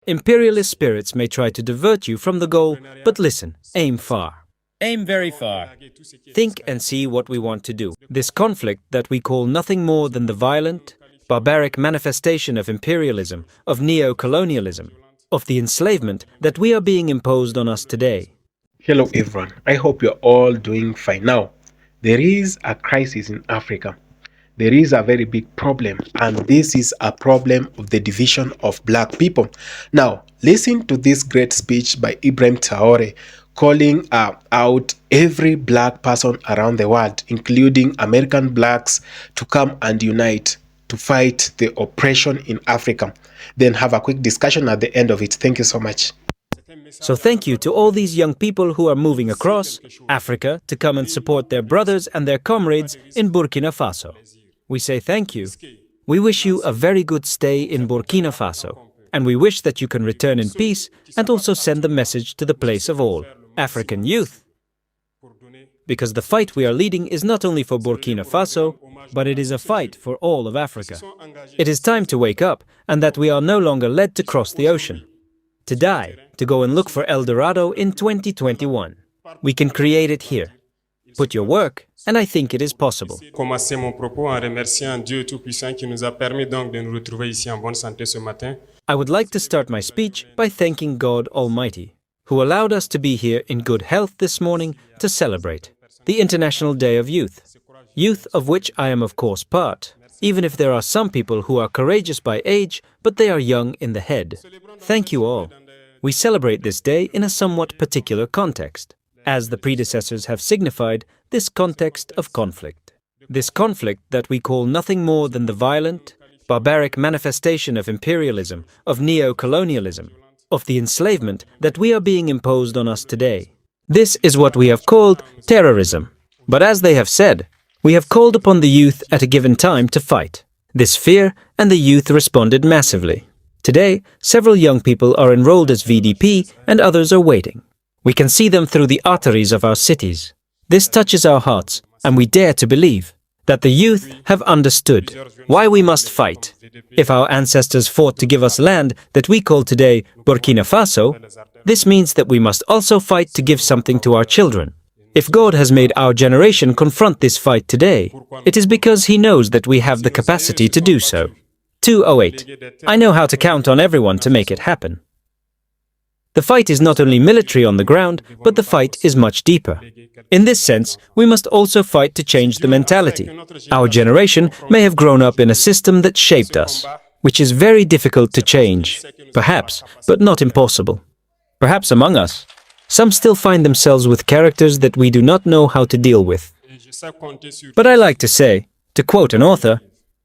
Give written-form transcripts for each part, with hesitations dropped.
Imperialist spirits may try to divert you from the goal, but listen, aim far. Aim very far. Think and see what we want to do. This conflict that we call nothing more than the violent, barbaric manifestation of imperialism, of neo-colonialism, of the enslavement that we are being imposed on us today. Hello everyone, I hope you're all doing fine. Now, there is a crisis in Africa. There is a very big problem, and this is a problem of the division of black people. Now, listen to this great speech by Ibrahim Traoré calling out every black person around the world, including American blacks, to come and unite to fight the oppression in Africa. Then have a quick discussion at the end of it. Thank you so much. So thank you to all these young people who are moving across Africa to come and support their brothers and their comrades in Burkina Faso. We say thank you. We wish you a very good stay in Burkina Faso, and we wish that you can return in peace and also send the message to the place of all African youth. Because the fight we are leading is not only for Burkina Faso, but it is a fight for all of Africa. It is time to wake up, and that we are no longer led to cross the ocean, to die, to go and look for El Dorado in 2021. We can create it here. Put your work, and I think it is possible. Commencer mon propos en remerciant Dieu Tout-Puissant qui nous a permis donc de nous retrouver ici en bonne santé ce matin. I would like to start my speech by thanking God Almighty, who allowed us to be here in good health this morning to celebrate the International Day of Youth. Youth of which I am of course part, even if there are some people who are courageous by age, but they are young in the head. Thank you all. We celebrate this day in a somewhat particular context, as the predecessors have signified, this context of conflict. This conflict that we call nothing more than the violent, barbaric manifestation of imperialism, of neo-colonialism, of the enslavement that we are being imposed on us today. This is what we have called terrorism. But as they have said, we have called upon the youth at a given time to fight this fear, and the youth responded massively. Today, several young people are enrolled as VDP and others are waiting. We can see them through the arteries of our cities. This touches our hearts, and we dare to believe that the youth have understood why we must fight. If our ancestors fought to give us land that we call today Burkina Faso, this means that we must also fight to give something to our children. If God has made our generation confront this fight today, it is because He knows that we have the capacity to do so. 208. I know how to count on everyone to make it happen. The fight is not only military on the ground, but the fight is much deeper. In this sense, we must also fight to change the mentality. Our generation may have grown up in a system that shaped us, which is very difficult to change, perhaps, but not impossible. Perhaps among us, some still find themselves with characters that we do not know how to deal with. But I like to say, to quote an author,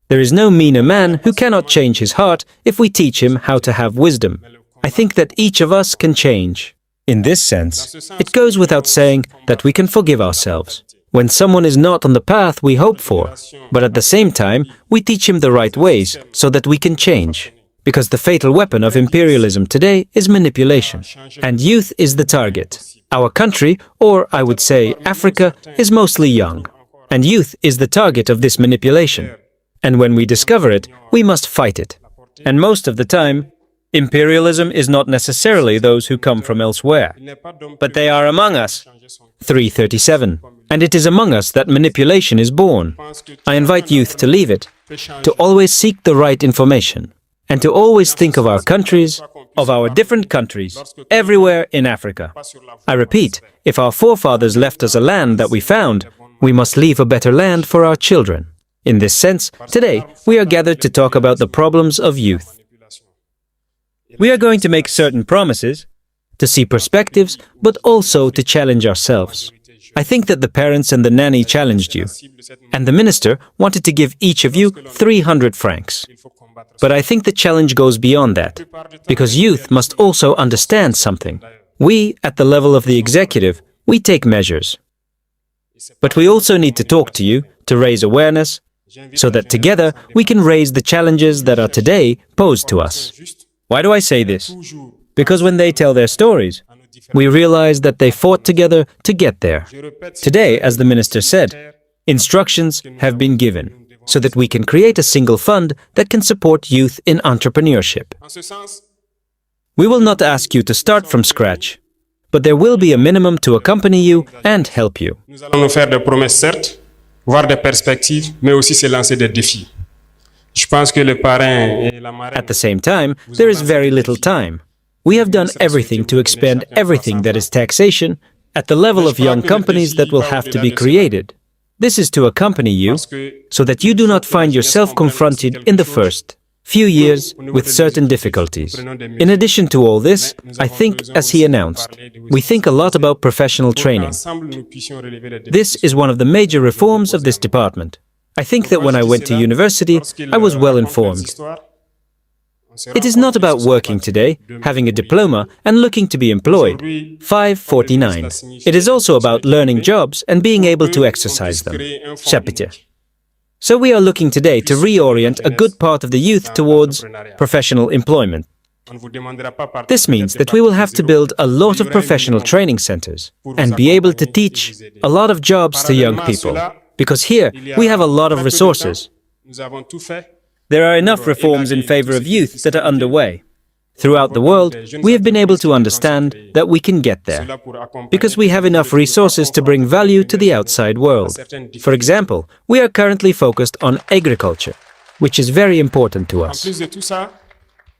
there is no meaner man who cannot change his heart if we teach him how to have wisdom. I think that each of us can change. In this sense, it goes without saying that we can forgive ourselves when someone is not on the path we hope for, but at the same time, we teach him the right ways so that we can change. Because the fatal weapon of imperialism today is manipulation, and youth is the target. Our country, or I would say Africa, is mostly young, and youth is the target of this manipulation. And when we discover it, we must fight it. And most of the time, imperialism is not necessarily those who come from elsewhere, but they are among us. 337. And it is among us that manipulation is born. I invite youth to leave it, to always seek the right information, and to always think of our countries, of our different countries, everywhere in Africa. I repeat, if our forefathers left us a land that we found, we must leave a better land for our children. In this sense, today, we are gathered to talk about the problems of youth. We are going to make certain promises, to see perspectives, but also to challenge ourselves. I think that the parents and the nanny challenged you, and the minister wanted to give each of you 300 francs. But I think the challenge goes beyond that, because youth must also understand something. We, at the level of the executive, we take measures. But we also need to talk to you, to raise awareness, so that together we can raise the challenges that are today posed to us. Why do I say this? Because when they tell their stories, we realize that they fought together to get there. Today, as the minister said, instructions have been given so that we can create a single fund that can support youth in entrepreneurship. We will not ask you to start from scratch, but there will be a minimum to accompany you and help you. Nous allons nous faire des promesses, certes, voir des perspectives, mais aussi se lancer des défis. Je pense que le parrain et la marraine... At the same time, there is very little time. We have done everything to expand everything that is taxation at the level of young companies that will have to be created. This is to accompany you so that you do not find yourself confronted in the first few years with certain difficulties. In addition to all this, I think, as he announced, we think a lot about professional training. This is one of the major reforms of this department. I think that when I went to university, I was well informed. It is not about working today, having a diploma, and looking to be employed. 549. It is also about learning jobs and being able to exercise them. Chapitre. So we are looking today to reorient a good part of the youth towards professional employment. This means that we will have to build a lot of professional training centers and be able to teach a lot of jobs to young people, because here we have a lot of resources. There are enough reforms in favor of youth that are underway. Throughout the world, we have been able to understand that we can get there, because we have enough resources to bring value to the outside world. For example, we are currently focused on agriculture, which is very important to us.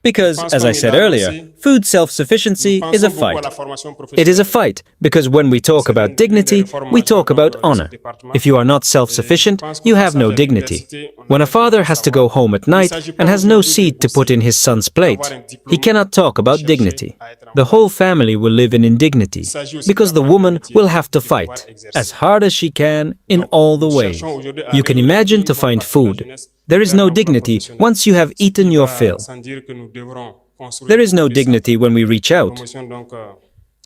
Because, as I said earlier, food self-sufficiency is a fight. It is a fight because when we talk about dignity, we talk about honor. If you are not self-sufficient, you have no dignity. When a father has to go home at night and has no seed to put in his son's plate, he cannot talk about dignity. The whole family will live in indignity because the woman will have to fight as hard as she can in all the ways. You can imagine to find food. There is no dignity once you have eaten your fill. There is no dignity when we reach out.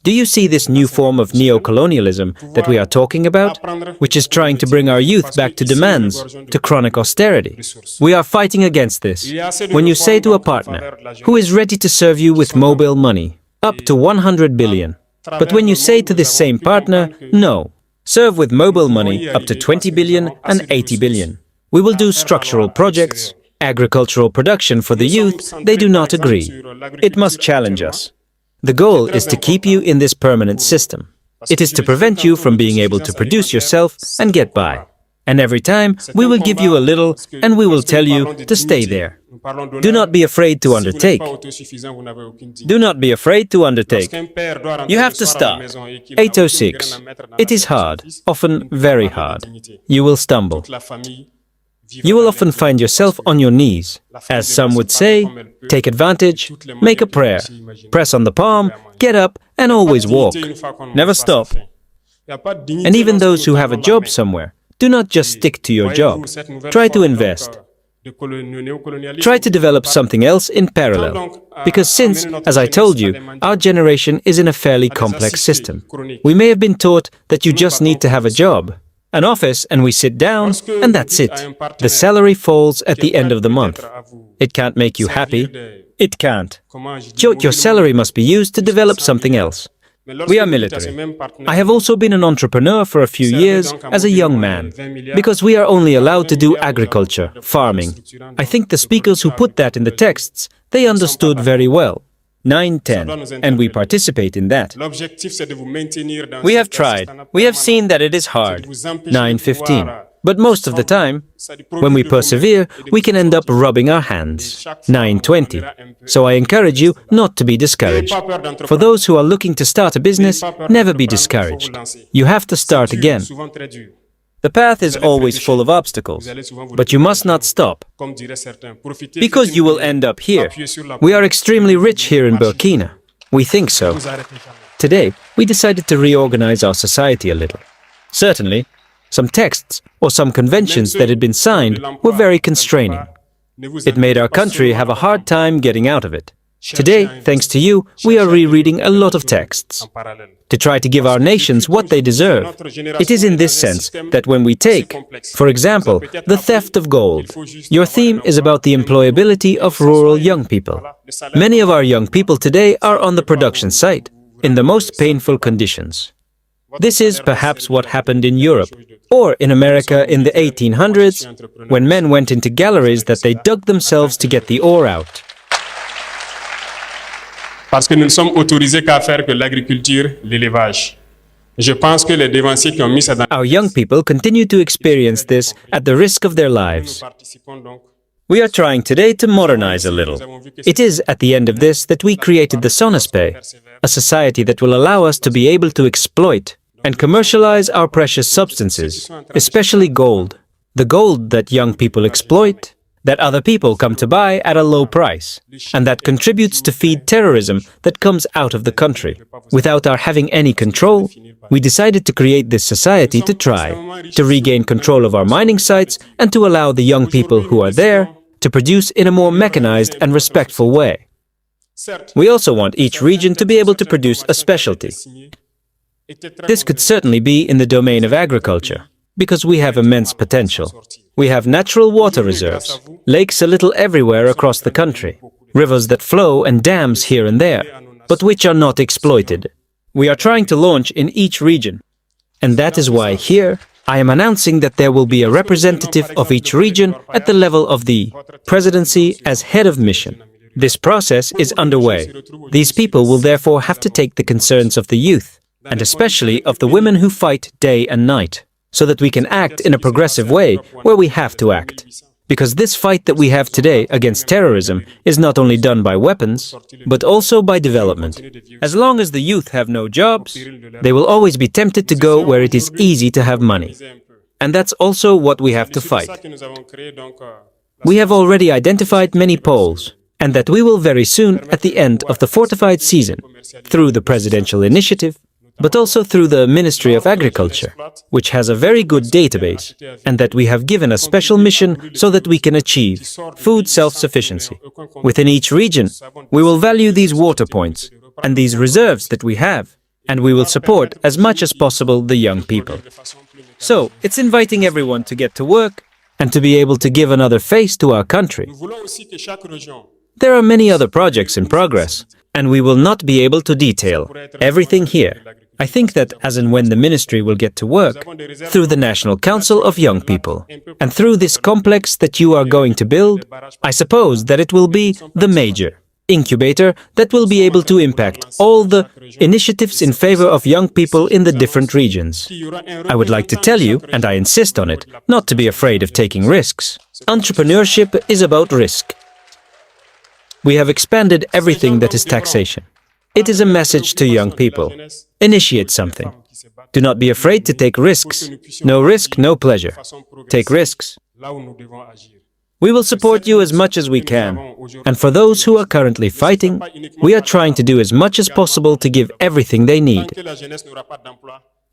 Do you see this new form of neo-colonialism that we are talking about, which is trying to bring our youth back to demands, to chronic austerity? We are fighting against this. When you say to a partner, who is ready to serve you with mobile money, up to 100 billion, but when you say to this same partner, no, serve with mobile money up to 20 billion and 80 billion. We will do structural projects, agricultural production for the youth, they do not agree. It must challenge us. The goal is to keep you in this permanent system. It is to prevent you from being able to produce yourself and get by. And every time, we will give you a little and we will tell you to stay there. Do not be afraid to undertake. Do not be afraid to undertake. You have to start. 806. It is hard, often very hard. You will stumble. You will often find yourself on your knees. As some would say, take advantage, make a prayer, press on the palm, get up, and always walk. Never stop. And even those who have a job somewhere, do not just stick to your job. Try to invest. Try to develop something else in parallel. Because since, as I told you, our generation is in a fairly complex system, we may have been taught that you just need to have a job, an office, and we sit down, and that's it. The salary falls at the end of the month. It can't make you happy. It can't. Your salary must be used to develop something else. We are military. I have also been an entrepreneur for a few years as a young man, because we are only allowed to do agriculture, farming. I think the speakers who put that in the texts, they understood very well. 9-10, and we participate in that. We have tried. We have seen that it is hard. 9-15. But most of the time, when we persevere, we can end up rubbing our hands. 9-20. So I encourage you not to be discouraged. For those who are looking to start a business, never be discouraged. You have to start again. The path is always full of obstacles, but you must not stop, because you will end up here. We are extremely rich here in Burkina. We think so. Today, we decided to reorganize our society a little. Certainly, some texts or some conventions that had been signed were very constraining. It made our country have a hard time getting out of it. Today, thanks to you, we are rereading a lot of texts to try to give our nations what they deserve. It is in this sense that when we take, for example, the theft of gold, your theme is about the employability of rural young people. Many of our young people today are on the production site, in the most painful conditions. This is perhaps what happened in Europe, or in America in the 1800s, when men went into galleries that they dug themselves to get the ore out. parce que nous ne sommes autorisés qu'à faire que l'agriculture, l'élevage. Je pense que les dévanciers qui ont mis ça dans Our young people continue to experience this at the risk of their lives. participons donc. We are trying today to modernize a little. It is at the end of this that we created the Sonaspay, a society that will allow us to be able to exploit and commercialize our precious substances, especially gold. The gold that young people exploit, that other people come to buy at a low price, and that contributes to feed terrorism that comes out of the country. Without our having any control, we decided to create this society to try to regain control of our mining sites and to allow the young people who are there to produce in a more mechanized and respectful way. We also want each region to be able to produce a specialty. This could certainly be in the domain of agriculture, because we have immense potential. We have natural water reserves, lakes a little everywhere across the country, rivers that flow and dams here and there, but which are not exploited. We are trying to launch in each region. And that is why here I am announcing that there will be a representative of each region at the level of the presidency as head of mission. This process is underway. These people will therefore have to take the concerns of the youth, and especially of the women who fight day and night, so that we can act in a progressive way where we have to act. Because this fight that we have today against terrorism is not only done by weapons, but also by development. As long as the youth have no jobs, they will always be tempted to go where it is easy to have money. And that's also what we have to fight. We have already identified many poles, and that we will very soon, at the end of the fortified season, through the presidential initiative, but also through the Ministry of Agriculture, which has a very good database, and that we have given a special mission so that we can achieve food self-sufficiency. Within each region, we will value these water points and these reserves that we have, and we will support as much as possible the young people. So, it's inviting everyone to get to work and to be able to give another face to our country. There are many other projects in progress, and we will not be able to detail everything here. I think that as and when the ministry will get to work, through the National Council of Young People, and through this complex that you are going to build, I suppose that it will be the major incubator that will be able to impact all the initiatives in favor of young people in the different regions. I would like to tell you, and I insist on it, not to be afraid of taking risks. Entrepreneurship is about risk. We have expanded everything that is taxation. It is a message to young people. Initiate something. Do not be afraid to take risks. No risk, no pleasure. Take risks. We will support you as much as we can. And for those who are currently fighting, we are trying to do as much as possible to give everything they need.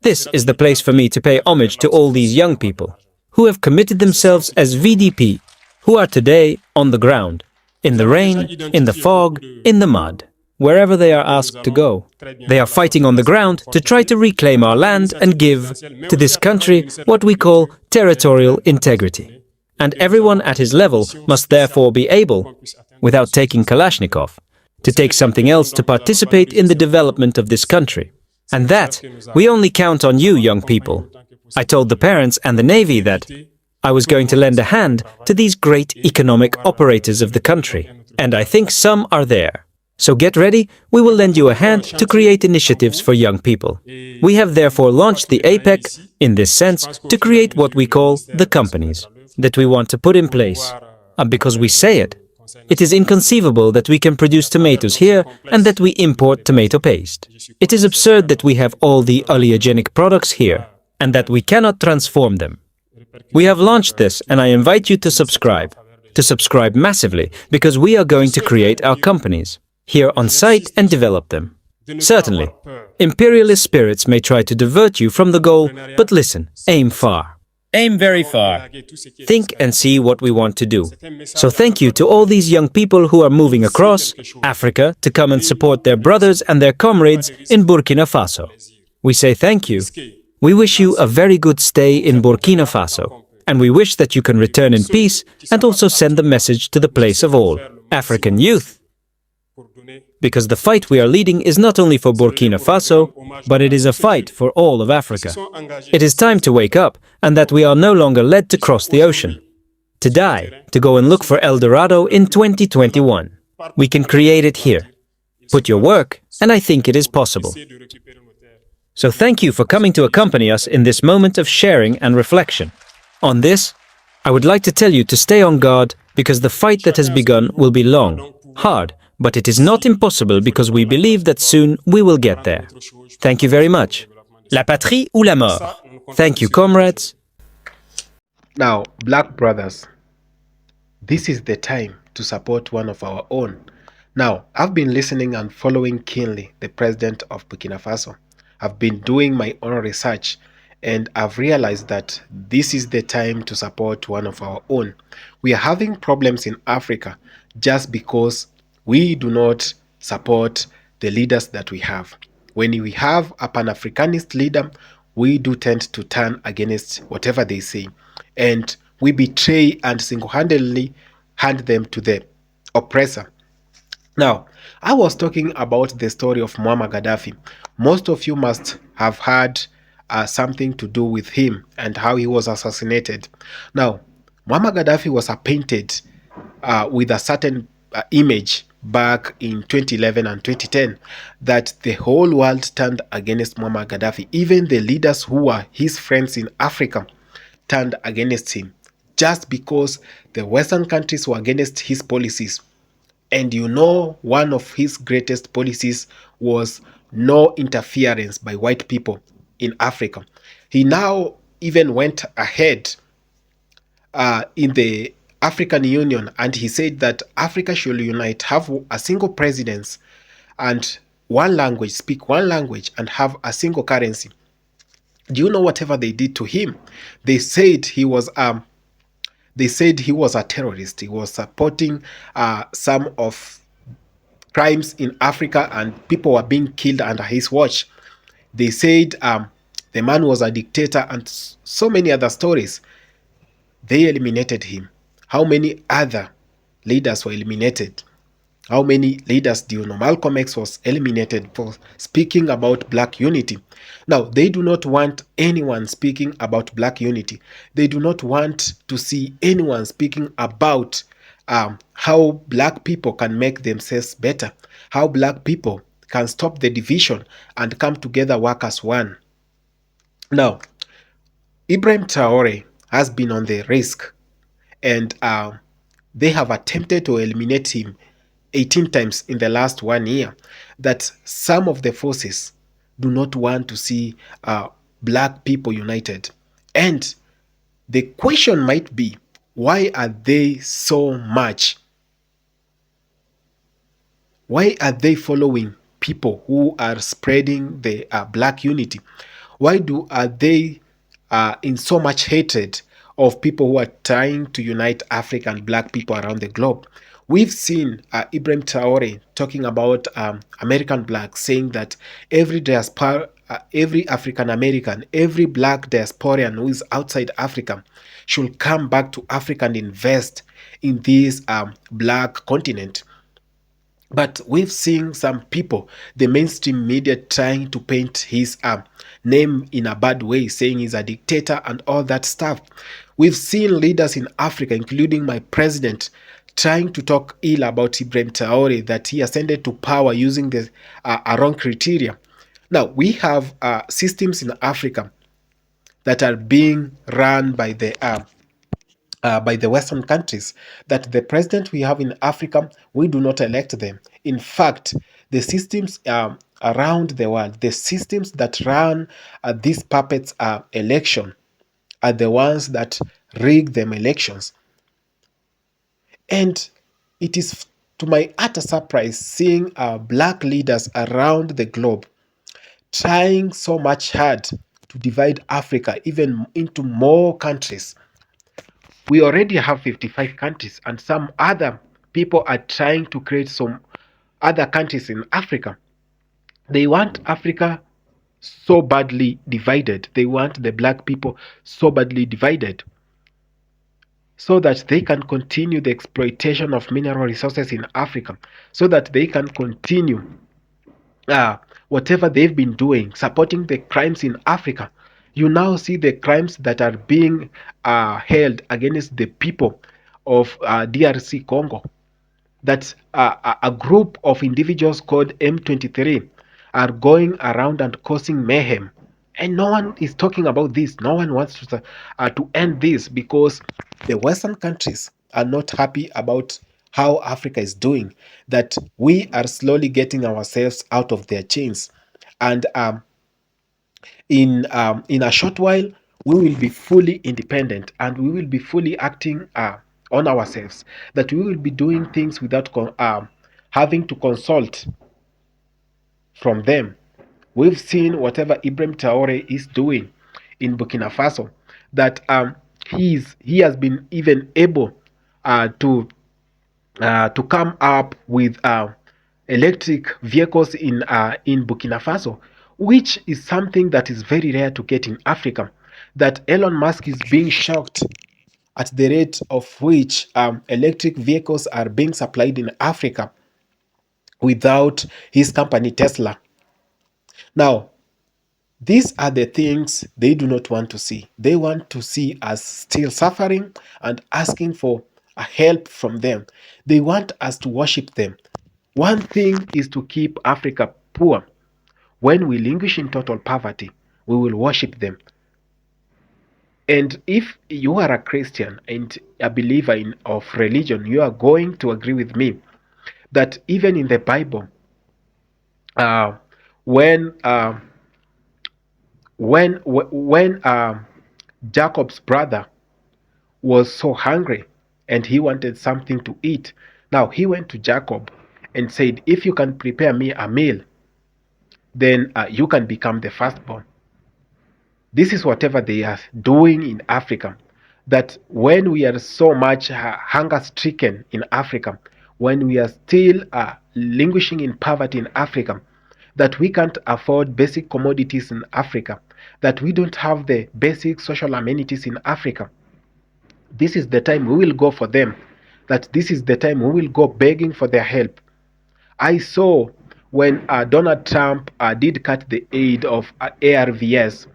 This is the place for me to pay homage to all these young people who have committed themselves as VDP, who are today on the ground, in the rain, in the fog, in the mud. Wherever they are asked to go. They are fighting on the ground to try to reclaim our land and give to this country what we call territorial integrity. And everyone at his level must therefore be able, without taking Kalashnikov, to take something else to participate in the development of this country. And that, we only count on you, young people. I told the parents and the Navy that I was going to lend a hand to these great economic operators of the country. And I think some are there. So get ready, we will lend you a hand to create initiatives for young people. We have therefore launched the APEC, in this sense, to create what we call the companies that we want to put in place. And because we say it, it is inconceivable that we can produce tomatoes here and that we import tomato paste. It is absurd that we have all the oleogenic products here and that we cannot transform them. We have launched this and I invite you to subscribe massively, because we are going to create our companies here on site and develop them. Certainly, imperialist spirits may try to divert you from the goal, but listen, aim far. Aim very far. Think and see what we want to do. So thank you to all these young people who are moving across Africa to come and support their brothers and their comrades in Burkina Faso. We say thank you. We wish you a very good stay in Burkina Faso, and we wish that you can return in peace and also send the message to the place of all African youth. Because the fight we are leading is not only for Burkina Faso, but it is a fight for all of Africa. It is time to wake up, and that we are no longer led to cross the ocean, to die, to go and look for El Dorado in 2021. We can create it here. put your work, and I think it is possible. So thank you for coming to accompany us in this moment of sharing and reflection. On this, I would like to tell you to stay on guard because the fight that has begun will be long, hard, but it is not impossible because we believe that soon we will get there. Thank you very much. La patrie ou la mort. Thank you, comrades. Now, black brothers, this is the time to support one of our own. Now, I've been listening and following keenly the president of Burkina Faso. I've been doing my own research and I've realized that this is the time to support one of our own. We are having problems in Africa just because we do not support the leaders that we have. When we have a Pan-Africanist leader, we do tend to turn against whatever they say. And we betray and single-handedly hand them to the oppressor. Now, I was talking about the story of Muammar Gaddafi. Most of you must have heard something to do with him and how he was assassinated. Now, Muammar Gaddafi was painted with a certain image back in 2011 and 2010 that the whole world turned against Muammar Gaddafi. Even the leaders who were his friends in Africa turned against him just because the Western countries were against his policies. And you know, one of his greatest policies was no interference by white people in Africa. He now even went ahead in the African Union and he said that Africa should unite, have a single president and one language, speak one language and have a single currency. Do you know whatever they did to him? They said he was a terrorist. He was supporting some of crimes in Africa and people were being killed under his watch. They said the man was a dictator and so many other stories. They eliminated him. How many other leaders were eliminated? How many leaders do you know? Malcolm X was eliminated for speaking about black unity. Now, they do not want anyone speaking about black unity. They do not want to see anyone speaking about how black people can make themselves better, how black people can stop the division and come together, work as one. Now, Ibrahim Traoré has been on the risk and they have attempted to eliminate him 18 times in the last 1 year, that some of the forces do not want to see black people united. And the question might be, why are they so much? Why are they following people who are spreading the black unity? Why are they in so much hatred of people who are trying to unite African black people around the globe? We've seen Ibrahim Traoré talking about American blacks, saying that every diaspora, every African American, every black diasporian who is outside Africa should come back to Africa and invest in this black continent. But we've seen some people, the mainstream media, trying to paint his name in a bad way, saying he's a dictator and all that stuff. We've seen leaders in Africa, including my president, trying to talk ill about Ibrahim Traoré, that he ascended to power using the wrong criteria. Now, we have systems in Africa that are being run by the Western countries, that the president we have in Africa, we do not elect them. In fact, the systems around the world, the systems that run these puppets election are the ones that rig them elections. And it is to my utter surprise seeing black leaders around the globe trying so much hard to divide Africa even into more countries. We already have 55 countries and some other people are trying to create some other countries in Africa. They want Africa so badly divided. They want the black people so badly divided so that they can continue the exploitation of mineral resources in Africa, so that they can continue whatever they've been doing, supporting the crimes in Africa. You now see the crimes that are being held against the people of DRC Congo. that a group of individuals called M23 are going around and causing mayhem. And no one is talking about this. No one wants to end this because the Western countries are not happy about how Africa is doing, that we are slowly getting ourselves out of their chains. And in a short while, we will be fully independent and we will be fully acting on ourselves. That we will be doing things without having to consult from them. We've seen whatever Ibrahim Traoré is doing in Burkina Faso. That he has been even able to come up with electric vehicles in Burkina Faso, which is something that is very rare to get in Africa. That Elon Musk is being shocked at the rate of which electric vehicles are being supplied in Africa without his company Tesla. Now, these are the things they do not want to see. They want to see us still suffering and asking for a help from them. They want us to worship them. One thing is to keep Africa poor. When we languish in total poverty, we will worship them. And if you are a Christian and a believer of religion, you are going to agree with me that even in the Bible, uh, when uh, when Jacob's brother was so hungry and he wanted something to eat, now he went to Jacob and said, "If you can prepare me a meal, then you can become the firstborn." This is whatever they are doing in Africa. That when we are so much hunger stricken in Africa, when we are still languishing in poverty in Africa, that we can't afford basic commodities in Africa, that we don't have the basic social amenities in Africa, this is the time we will go for them. That this is the time we will go begging for their help. I saw when Donald Trump did cut the aid of ARVs,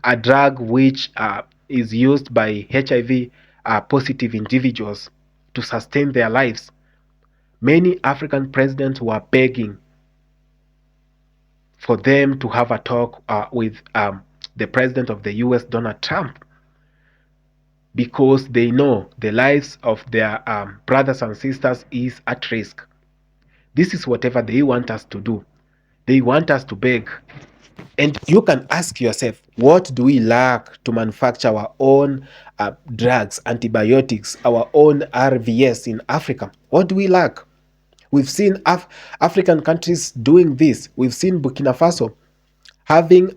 a drug which is used by HIV positive individuals to sustain their lives. Many African presidents were begging for them to have a talk with the president of the US, Donald Trump, because they know the lives of their brothers and sisters is at risk. This is whatever they want us to do. They want us to beg. And you can ask yourself, what do we lack to manufacture our own drugs, antibiotics, our own RVS in Africa? What do we lack? We've seen African countries doing this. We've seen Burkina Faso having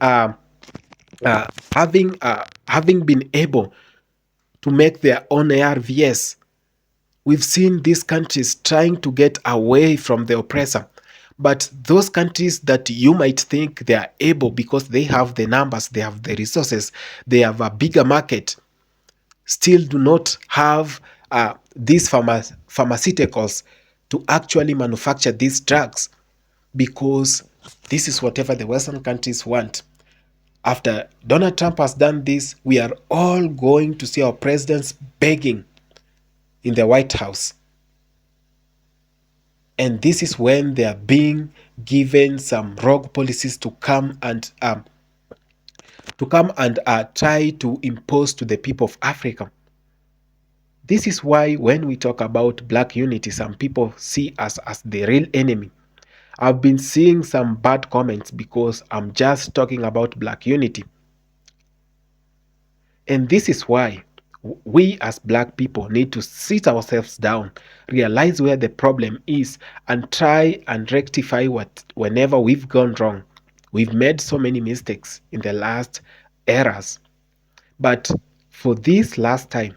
having been able to make their own ARVs. We've seen these countries trying to get away from the oppressor. But those countries that you might think they are able because they have the numbers, they have the resources, they have a bigger market, still do not have these pharmaceuticals to actually manufacture these drugs, because this is whatever the Western countries want. After Donald Trump has done this, we are all going to see our presidents begging in the White House. And this is when they are being given some rogue policies to come and try to impose to the people of Africa. This is why when we talk about black unity, some people see us as the real enemy. I've been seeing some bad comments because I'm just talking about black unity. And this is why we as black people need to sit ourselves down, realize where the problem is, and try and rectify whenever we've gone wrong. We've made so many mistakes in the last eras. But for this last time,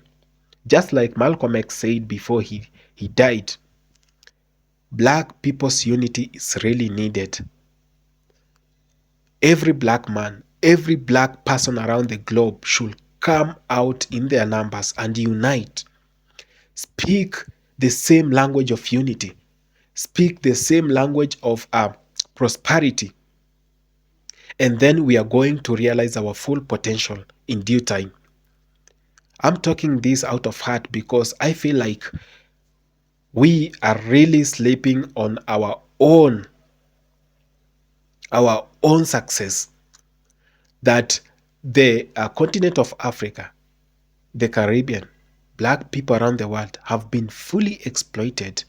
just like Malcolm X said before he died, black people's unity is really needed. Every black man, every black person around the globe should come out in their numbers and unite. Speak the same language of unity. Speak the same language of prosperity. And then we are going to realize our full potential in due time. I'm talking this out of heart because I feel like we are really sleeping on our own success, that the continent of Africa, the Caribbean, black people around the world have been fully exploited,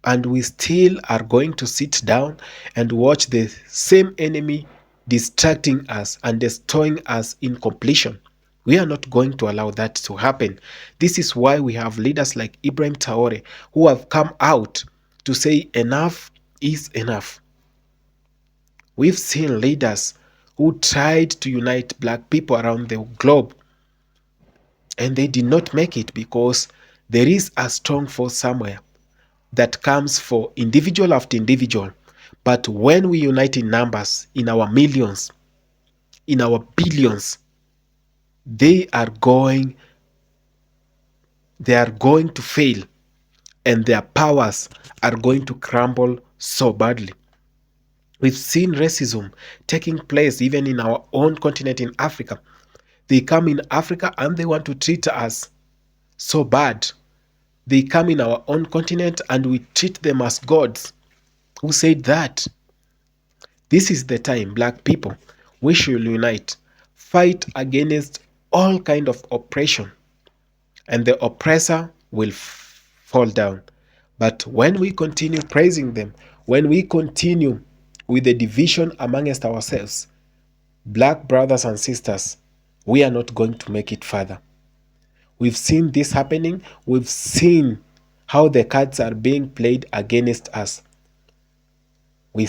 and we still are going to sit down and watch the same enemy distracting us and destroying us in completion. We are not going to allow that to happen. This is why we have leaders like Ibrahim Traoré who have come out to say enough is enough. We've seen leaders who tried to unite black people around the globe, and they did not make it because there is a strong force somewhere that comes for individual after individual. But when we unite in numbers, in our millions, in our billions, they are going to fail, and their powers are going to crumble so badly. We've seen racism taking place even in our own continent in Africa. They come in Africa and they want to treat us so bad. They come in our own continent and we treat them as gods. Who said that? This is the time, black people, we should unite, fight against all kind of oppression, and the oppressor will fall down. But when we continue praising them, when we continue with the division amongst ourselves, black brothers and sisters, we are not going to make it further. We've seen this happening. We've seen how the cards are being played against us. We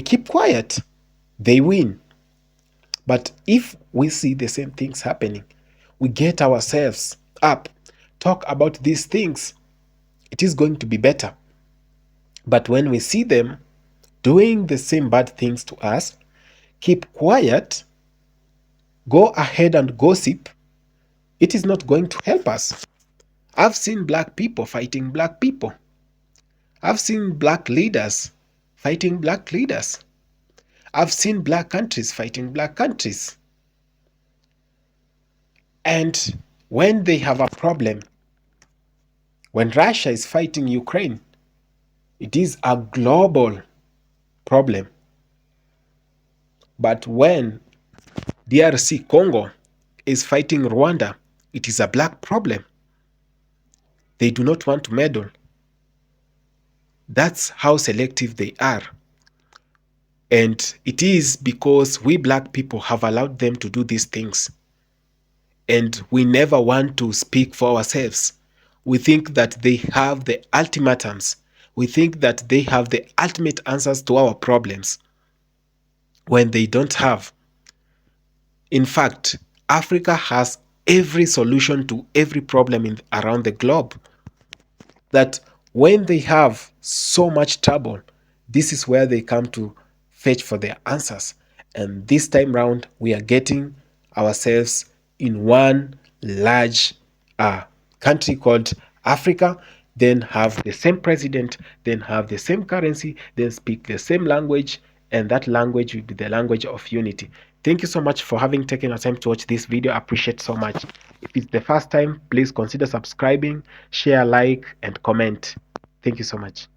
keep quiet, they win. But if we see the same things happening, we get ourselves up, talk about these things, it is going to be better. But when we see them doing the same bad things to us, keep quiet, go ahead and gossip, it is not going to help us. I've seen black people fighting black people. I've seen black leaders fighting black leaders. I've seen black countries fighting black countries. And when they have a problem, when Russia is fighting Ukraine, it is a global problem. But when DRC Congo is fighting Rwanda, it is a black problem. They do not want to meddle. That's how selective they are. And it is because we black people have allowed them to do these things. And we never want to speak for ourselves. We think that they have the ultimatums. We think that they have the ultimate answers to our problems, when they don't have. In fact, Africa has every solution to every problem around the globe. That when they have so much trouble, this is where they come to fetch for their answers. And this time round, we are getting ourselves in one large country called Africa, then have the same president, then have the same currency, then speak the same language, and that language will be the language of unity. Thank you so much for having taken the time to watch this video. I appreciate so much. If it's the first time, please consider subscribing, share, like, and comment. Thank you so much.